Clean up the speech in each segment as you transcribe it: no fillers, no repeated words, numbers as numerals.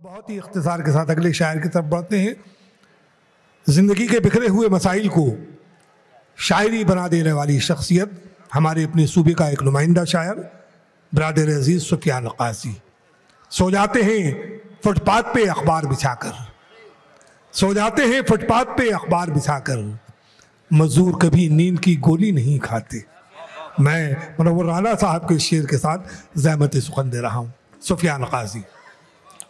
बहुत ही इख्तिसार के साथ अगले शायर की तरफ बढ़ते हैं। ज़िंदगी के बिखरे हुए मसाइल को शायरी बना देने वाली शख्सियत हमारे अपने सूबे का एक नुमाइंदा शायर ब्रादर अजीज़ सुफियान क़ासी। सो जाते हैं फुटपाथ पे अखबार बिछाकर, सो जाते हैं फुटपाथ पे अखबार बिछाकर, मजदूर कभी नींद की गोली नहीं खाते। मैं मुनव्वर राना साहब के शेर के साथ ज़हमत सुखन दे रहा हूँ। सुफियान क़ासी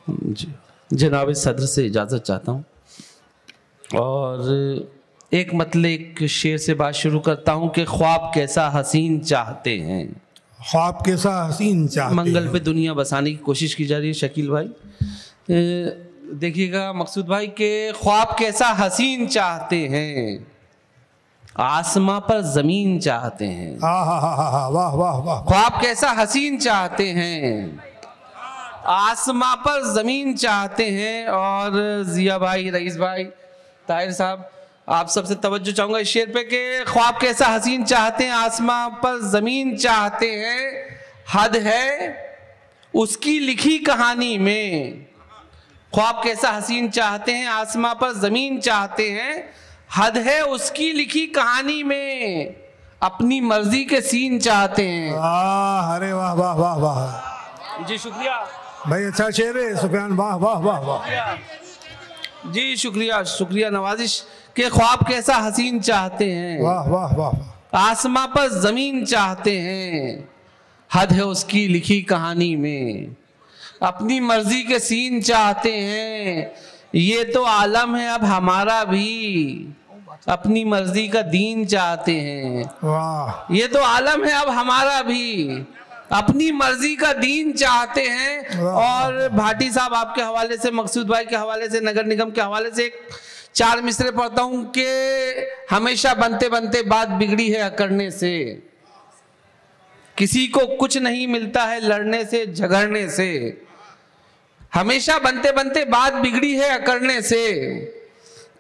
जी, जनाब सदर से इजाज़त चाहता हूँ और एक मतलब एक शेर से बात शुरू करता हूँ कि ख्वाब कैसा हसीन चाहते हैं, ख्वाब कैसा हसीन चाहते मंगल हैं। पे दुनिया बसाने की कोशिश की जा रही है। शकील भाई देखिएगा, मकसूद भाई के ख्वाब कैसा हसीन चाहते हैं, आसमां पर जमीन चाहते हैं। वाह वाह वाह। ख्वाब कैसा हसीन चाहते हैं, आसमां पर जमीन चाहते हैं। और जिया भाई, रईस भाई, ताहिर साहब, आप सबसे तवज्जो चाहूंगा इस शेर पे कि ख्वाब कैसा हसीन चाहते हैं, आसमां पर जमीन चाहते हैं, हद है उसकी लिखी कहानी में। ख्वाब कैसा हसीन चाहते हैं, आसमां पर जमीन चाहते हैं, हद है उसकी लिखी कहानी में, अपनी मर्जी के सीन चाहते हैं। अरे वाह वाह वाह वाह जी शुक्रिया भाई, अच्छा शेर है सुफियान, वाह वाह वाह वाह। जी शुक्रिया शुक्रिया नवाजिश के ख्वाब कैसा हसीन चाहते हैं, वाह वाह वाह। आसमां पर जमीन चाहते हैं, हद है उसकी लिखी कहानी में, अपनी मर्जी के सीन चाहते हैं। ये तो आलम है अब हमारा भी, अपनी मर्जी का दीन चाहते हैं। वाह, ये तो आलम है अब हमारा भी, अपनी मर्जी का दीन चाहते हैं। और भाटी साहब आपके हवाले से, मकसूद भाई के हवाले से, नगर निगम के हवाले से एक 4 मिसरे पढ़ता हूं कि हमेशा बनते बनते बात बिगड़ी है अकड़ने से, किसी को कुछ नहीं मिलता है लड़ने से झगड़ने से। हमेशा बनते बनते बात बिगड़ी है अकड़ने से,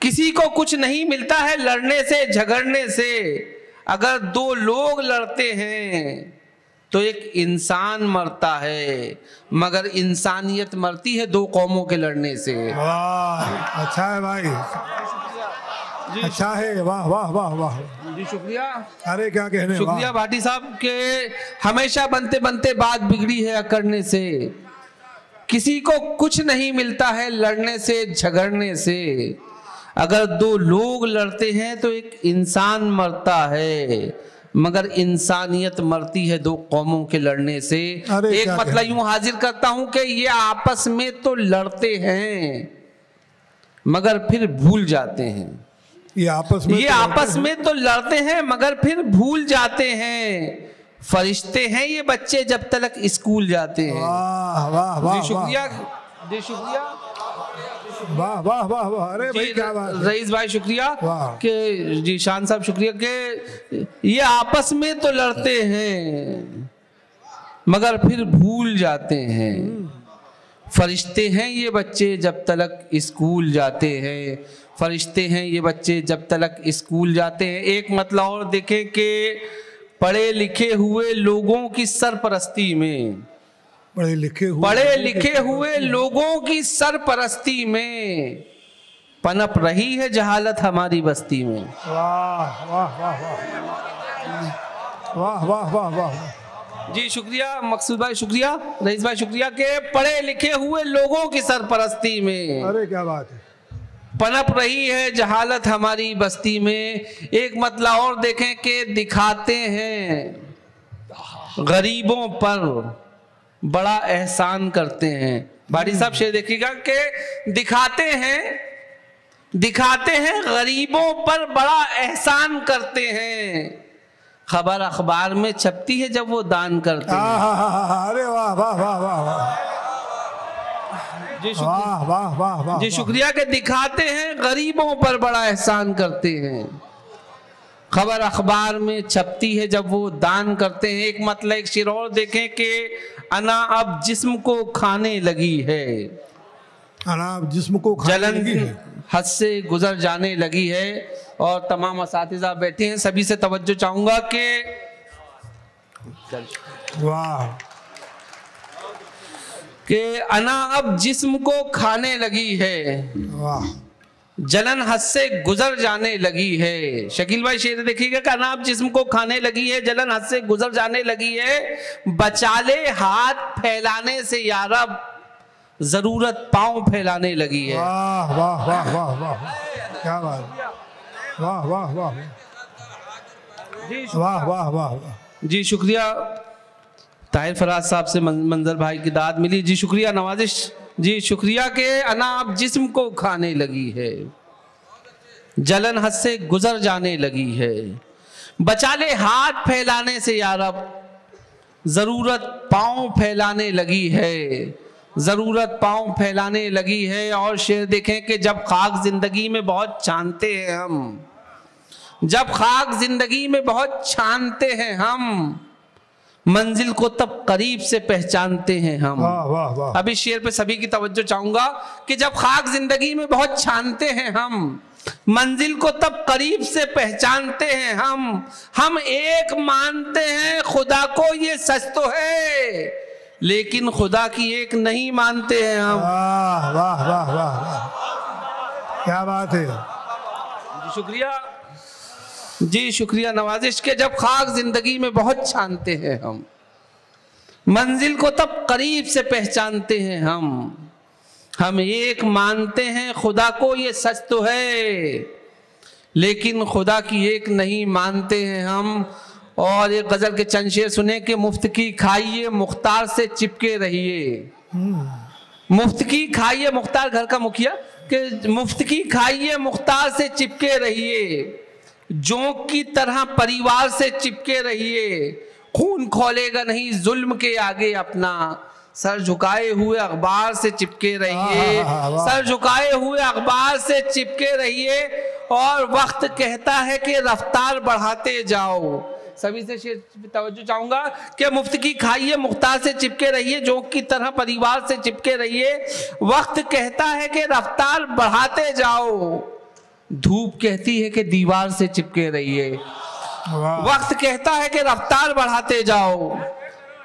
किसी को कुछ नहीं मिलता है लड़ने से झगड़ने से। अगर 2 लोग लड़ते हैं तो एक इंसान मरता है, मगर इंसानियत मरती है 2 कौमों के लड़ने से। वाह, अच्छा है भाई, अच्छा है, वाह वाह वाह वाह। जी शुक्रिया। अरे क्या कहने, शुक्रिया भाटी साहब के हमेशा बनते बनते बात बिगड़ी है अकड़ने से, किसी को कुछ नहीं मिलता है लड़ने से झगड़ने से। अगर 2 लोग लड़ते हैं तो एक इंसान मरता है, मगर इंसानियत मरती है 2 कौमों के लड़ने से। एक मतलब यूं हाजिर करता हूं कि ये आपस में तो लड़ते हैं मगर फिर भूल जाते हैं। ये आपस में तो लड़ते हैं मगर फिर भूल जाते हैं। फरिश्ते हैं ये बच्चे जब तक स्कूल जाते हैं। वाह वाह वाह, जी शुक्रिया, जी शुक्रिया, वाह वाह वाह वाह। अरे भाई क्या बात है। रईस भाई शुक्रिया के, जी शान साहब शुक्रिया के ये आपस में तो लड़ते हैं मगर फिर भूल जाते हैं। फरिश्ते हैं ये बच्चे जब तक स्कूल जाते हैं, फरिश्ते हैं ये बच्चे जब तक स्कूल जाते हैं। एक मतलब और देखें कि पढ़े लिखे हुए लोगों की सरपरस्ती में, पढ़े लिखे हुए लोगों की सरपरस्ती में पनप रही है जहालत हमारी बस्ती में। वाह वाह वाह वाह वाह वाह वाह। जी शुक्रिया मकसूद भाई, शुक्रिया रईस भाई, शुक्रिया के पढ़े लिखे हुए लोगों की सरपरस्ती में, अरे क्या बात है, पनप रही है जहालत हमारी बस्ती में। एक मतलब और देखें कि दिखाते हैं गरीबों पर बड़ा एहसान करते हैं। भाटी साहब शेर देखिएगा कि दिखाते हैं गरीबों पर बड़ा एहसान करते हैं। खबर अखबार में छपती है जब वो दान करते हैं। अरे वाह वाह वाह वाह वाह। वाह वाह वाह वाह। जी शुक्रिया के दिखाते हैं गरीबों पर बड़ा एहसान करते हैं, खबर अखबार में छपती है जब वो दान करते हैं। एक मतलब एक शेर और देखें कि अना अब जिस्म को खाने लगी है, अना अब जिस्म को खाने लगी है, हद से गुजर जाने लगी है। और तमाम असातिज़ा बैठे हैं, सभी से तवज्जो चाहूंगा कि वाह कि अना अब जिस्म को खाने लगी है, वाह, जलन हद से गुजर जाने लगी है। शकील भाई शेर देखिएगा कि अना अब जिस्म को खाने लगी है, जलन हद से गुजर जाने लगी है, बचा ले हाथ फैलाने से यारब, जरूरत पांव फैलाने लगी है। वाह वाह वाह वाह वाह, क्या बात, वाह वाह वाह वाह वाह वाह। जी शुक्रिया ताहिर फराज साहब से मंजर भाई की दाद मिली। जी शुक्रिया नवाजिश जी, शुक्रिया के अना अब जिस्म को खाने लगी है, जलन हद से गुजर जाने लगी है, बचा ले हाथ फैलाने से यारब, जरूरत पांव फैलाने लगी है, जरूरत पांव फैलाने लगी है। और शेर देखें कि जब खाक जिंदगी में बहुत छानते हैं हम, जब खाक जिंदगी में बहुत छानते हैं हम, मंजिल को तब करीब से पहचानते हैं हम। वाह वाह वाह। अब इस शेर पे सभी की तवज्जो चाहूंगा कि जब खाक जिंदगी में बहुत छानते हैं हम, मंजिल को तब करीब से पहचानते हैं हम एक मानते हैं खुदा को ये सच तो है, लेकिन खुदा की एक नहीं मानते हैं हम। वाह वाह वाह वाह, क्या बात है। शुक्रिया जी, शुक्रिया नवाजिश के जब खाक जिंदगी में बहुत छानते हैं हम, मंजिल को तब करीब से पहचानते हैं हम एक मानते हैं खुदा को ये सच तो है, लेकिन खुदा की एक नहीं मानते हैं हम। और एक गजल के चंद शेर सुने कि मुफ्त की खाइए मुख्तार से चिपके रहिए, मुफ्त की खाइए, मुख्तार घर का मुखिया, कि मुफ्त की खाइए मुख्तार से चिपके रहिए, जोंक की तरह परिवार से चिपके रहिए, खून खोलेगा नहीं जुल्म के आगे अपना, सर झुकाए हुए अखबार से चिपके रहिए, सर झुकाए हुए अखबार से चिपके रहिए। और वक्त कहता है कि रफ्तार बढ़ाते जाओ। सभी से तवज्जो चाहूंगा कि मुफ्त की खाइए मुख्तार से चिपके रहिए, जोंक की तरह परिवार से चिपके रहिए, वक्त कहता है कि रफ्तार बढ़ाते जाओ, धूप कहती है कि दीवार से चिपके रहिए, वक्त कहता है कि रफ्तार बढ़ाते जाओ।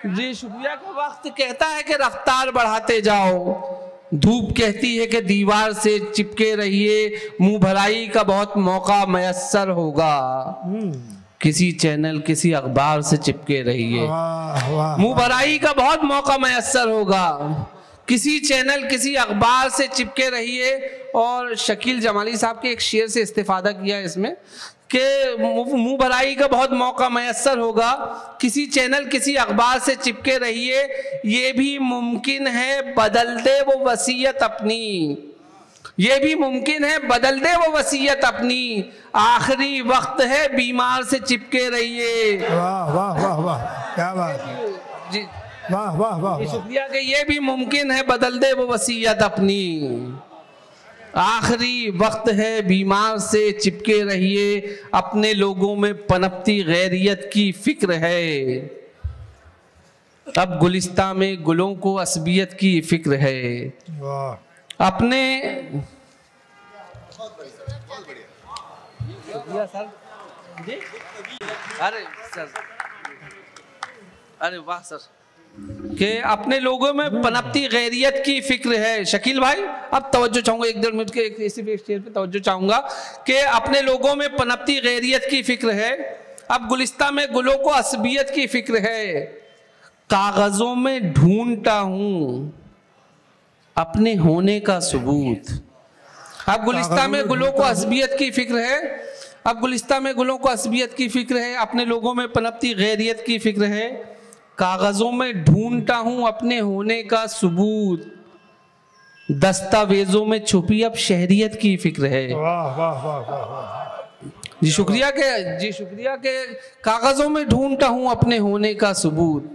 जी शुक्रिया का वक्त कहता है कि रफ्तार बढ़ाते जाओ, धूप कहती है कि दीवार से चिपके रहिए, मुंह भराई का बहुत मौका मयस्सर होगा, किसी चैनल किसी अखबार से चिपके रहिए, मुंह भराई का बहुत मौका मयस्सर होगा, किसी चैनल किसी अखबार से चिपके रहिए। और शकील जमाली साहब के एक शेर से इस्तेफादा किया है इसमें कि मुंह भराई का बहुत मौका मयस्सर होगा, किसी चैनल किसी अखबार से चिपके रहिए, ये भी मुमकिन है बदल दे वो वसीयत अपनी, ये भी मुमकिन है बदल दे वो वसीयत अपनी, आखिरी वक्त है बीमार से चिपके रहिए। वाह वाह वाह वाह, क्या बात है जी, वाह वाह वाह, शुक्रिया कि ये भी मुमकिन है बदल दे वो वसीयत अपनी, आखिरी वक्त है बीमार से चिपके रहिए, अपने लोगों में पनपती गैरियत की फिक्र है, अब गुलिस्तां में गुलों को असबियत की फिक्र है, अपने अरे वाह सर कि अपने लोगों में पनपती गैरियत की फिक्र है। शकील भाई अब तवज्जो चाहूंगा, एक 1.5 मिनट के इसी शेर पे तवज्जो चाहूंगा कि अपने लोगों में पनपती गैरियत की फिक्र है, अब गुलिस्तां में गुलों को असबियत की फिक्र है, कागजों में ढूंढता हूं अपने होने का सबूत। अब गुलिस्तां में गुलों को असबियत की फिक्र है, अब गुलिस्तां में गुलों को असबियत की फिक्र है, अपने लोगों में पनपती गैरियत की फिक्र है, कागजों में ढूंढता हूं अपने होने का सबूत, दस्तावेजों में छुपी अब शहरियत की फिक्र है। वाह वाह वाह वाह, जी शुक्रिया के कागजों में ढूंढता हूं अपने होने का सबूत,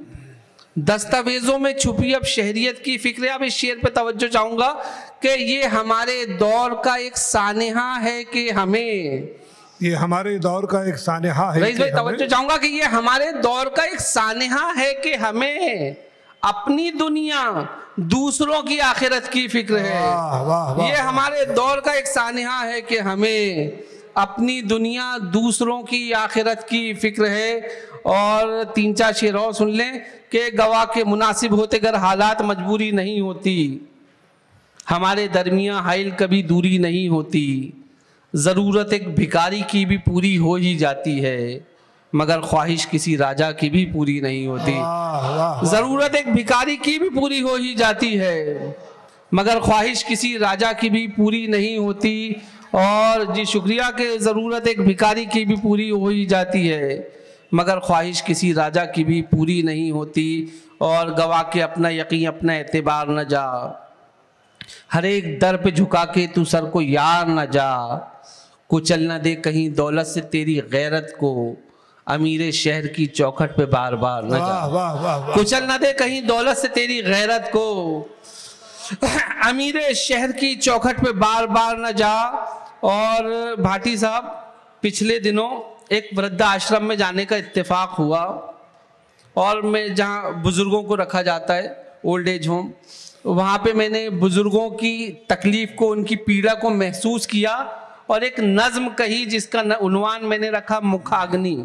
दस्तावेजों में छुपी अब शहरियत की फिक्र है। अब इस शेर पे तवज्जो चाहूंगा कि ये हमारे दौर का एक सानेहा है कि हमें, ये हमारे दौर का एक सानेहा है, रईस भाई तवज्जो चाहूंगा कि ये हमारे दौर का एक सानेहा है कि हमें अपनी दुनिया दूसरों की आखिरत की फिक्र है। वाह वाह वाह, ये हमारे दौर का एक सानेहा है कि हमें अपनी दुनिया दूसरों की आखिरत की फिक्र है। और 3-4 शेर और सुन लें कि गवाह के मुनासिब होते अगर हालात मजबूरी नहीं होती, हमारे दरमियां हाइल कभी दूरी नहीं होती। ज़रूरत एक भिखारी की भी पूरी हो ही जाती है, मगर ख्वाहिश किसी राजा की भी पूरी नहीं होती। ज़रूरत एक भिखारी की भी पूरी हो ही जाती है, मगर ख्वाहिश किसी राजा की भी पूरी नहीं होती। और जी शुक्रिया कि ज़रूरत एक भिखारी की भी पूरी हो ही जाती है, मगर ख्वाहिश किसी राजा की भी पूरी नहीं होती। और गवा के अपना यकीन अपना एतबार न जा, हर एक दर पे झुका के तू सर को यार न जा। कुचल न दे कहीं दौलत से तेरी गैरत को, अमीरे शहर की चौखट पे बार बार न जा। कुचल न दे कहीं दौलत से तेरी गैरत को, अमीरे शहर की चौखट पे बार बार न जा। और भाटी साहब, पिछले दिनों एक वृद्धा आश्रम में जाने का इत्तेफाक हुआ, और मैं जहाँ बुजुर्गों को रखा जाता है ओल्ड एज होम, वहाँ पे मैंने बुजुर्गों की तकलीफ को, उनकी पीड़ा को महसूस किया और एक नज्म कही जिसका उन्वान मैंने रखा मुखाग्नि।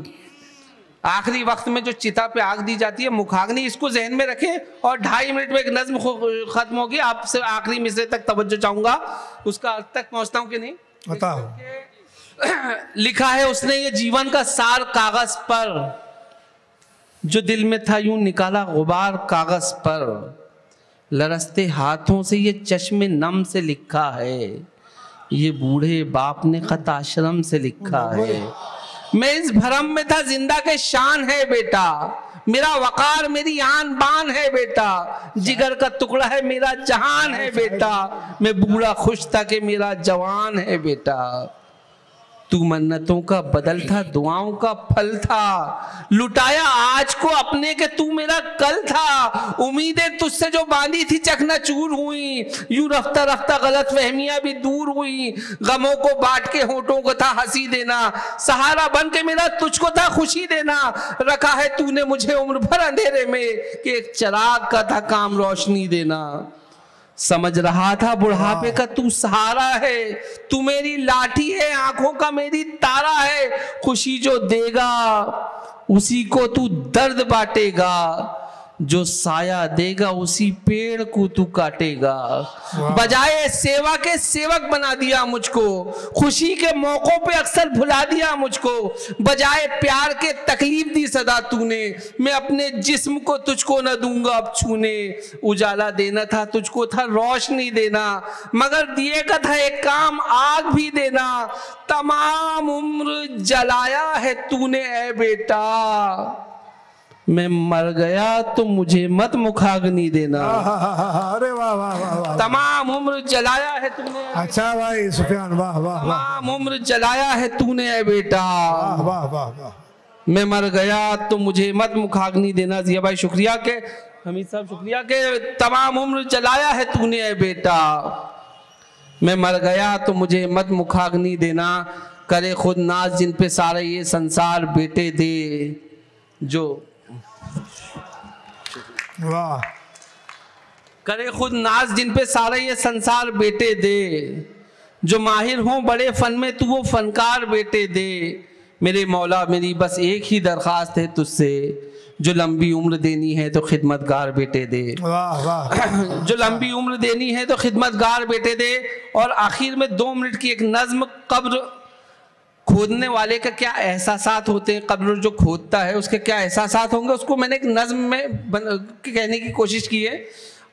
आखिरी वक्त में जो चिता पे आग दी जाती है, मुखाग्नि, इसको जहन में रखें। और 2.5 मिनट में एक नज्म खत्म होगी। आपसे आखिरी मिसरे तक तवज्जो चाहूंगा, उसका अर्थ तक पहुंचता हूं कि नहीं बताओ। लिखा है उसने ये जीवन का सार कागज पर, जो दिल में था यूं निकाला गुबार कागज पर। लरसते हाथों से ये चश्मे नम से लिखा है, ये बूढ़े बाप ने खत आश्रम से लिखा है। मैं इस भरम में था जिंदा के शान है बेटा, मेरा वकार मेरी आन बान है बेटा। जिगर का टुकड़ा है मेरा जहान है बेटा, मैं बूढ़ा खुश था कि मेरा जवान है बेटा। तू मन्नतों का बदल था, दुआओं का फल था, लुटाया आज को अपने के तू मेरा कल था। उम्मीदें तुझसे जो बांधी थी चकनाचूर हुई, यूं रफ्ता रफ्ता गलत फहमियां भी दूर हुई। गमों को बांट के होठों को था हंसी देना, सहारा बन के मेरा तुझको था खुशी देना। रखा है तूने मुझे उम्र भर अंधेरे में, कि एक चिराग का था काम रोशनी देना। समझ रहा था बुढ़ापे का तू सहारा है, तू मेरी लाठी है आंखों का मेरी तारा है। खुशी जो देगा उसी को तू दर्द बांटेगा, जो साया देगा उसी पेड़ को तू काटेगा। बजाय सेवा के सेवक बना दिया मुझको, खुशी के मौकों पे अक्सर भुला दिया मुझको। बजाय प्यार के तकलीफ दी सदा तूने, मैं अपने जिस्म को तुझको न दूंगा अब छूने। उजाला देना था तुझको था रोशनी देना, मगर दिए का था एक काम आग भी देना। तमाम उम्र जलाया है तूने ऐ बेटा, मैं मर गया तो मुझे मत मुखाग्नि देना। अरे वाह वाह वाह वाह। तमाम उम्र जलाया है तूने, अच्छा भाई सुफियान, वाह वाह वाह। तमाम उम्र जलाया है तूने ऐ बेटा, वाह वाह वाह वाह। मैं मर गया तो मुझे मत मुखाग्नि देना। जिया भाई शुक्रिया के, हमीद साहब शुक्रिया के। तमाम उम्र जलाया है तूने ऐ बेटा, मैं मर गया तो मुझे मत मुखाग्नि देना। करे खुद नाज जिन पे सारे ये संसार बेटे दे, जो वाह। करे खुद नाज जिन पे सारे ये संसार बेटे दे, जो माहिर हों बड़े फन में तू वो फनकार बेटे दे। मेरे मौला मेरी बस एक ही दरख्वास्त है तुझसे, जो लंबी उम्र देनी है तो खिदमतगार बेटे दे। वाह वाह। जो लंबी उम्र देनी है तो खिदमतगार बेटे दे। और आखिर में 2 मिनट की एक नज्म, कब्र खोदने वाले का क्या एहसासात होते हैं, कब्र जो खोदता है उसके क्या एहसासात होंगे, उसको मैंने एक नज्म में कहने की कोशिश की है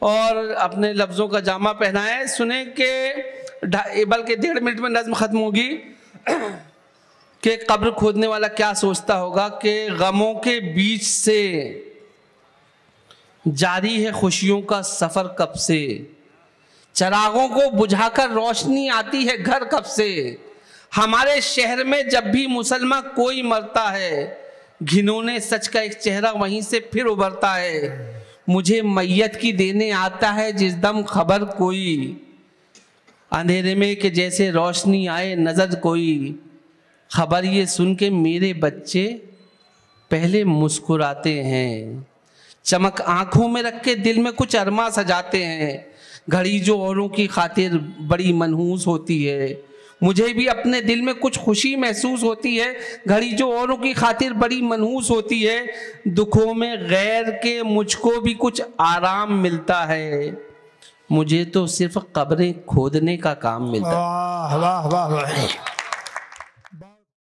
और अपने लफ्ज़ों का जामा पहना है। सुने कि बल्कि 1.5 मिनट में नज्म ख़त्म होगी कि कब्र खोदने वाला क्या सोचता होगा कि गमों के बीच से जारी है खुशियों का सफ़र कब से, चरागों को बुझाकर रोशनी आती है घर कब से। हमारे शहर में जब भी मुसलमान कोई मरता है, घिनौने सच का एक चेहरा वहीं से फिर उभरता है। मुझे मैयत की देने आता है जिस दम खबर कोई, अंधेरे में कि जैसे रोशनी आए नजर कोई। खबर ये सुन के मेरे बच्चे पहले मुस्कुराते हैं, चमक आंखों में रख के दिल में कुछ अरमा सजाते हैं। घड़ी जो औरों की खातिर बड़ी मनहूस होती है, मुझे भी अपने दिल में कुछ खुशी महसूस होती है, घड़ी जो औरों की खातिर बड़ी मनहूस होती है। दुखों में गैर के मुझको भी कुछ आराम मिलता है, मुझे तो सिर्फ कब्रें खोदने का काम मिलता है। वाह वाह वाह वाह।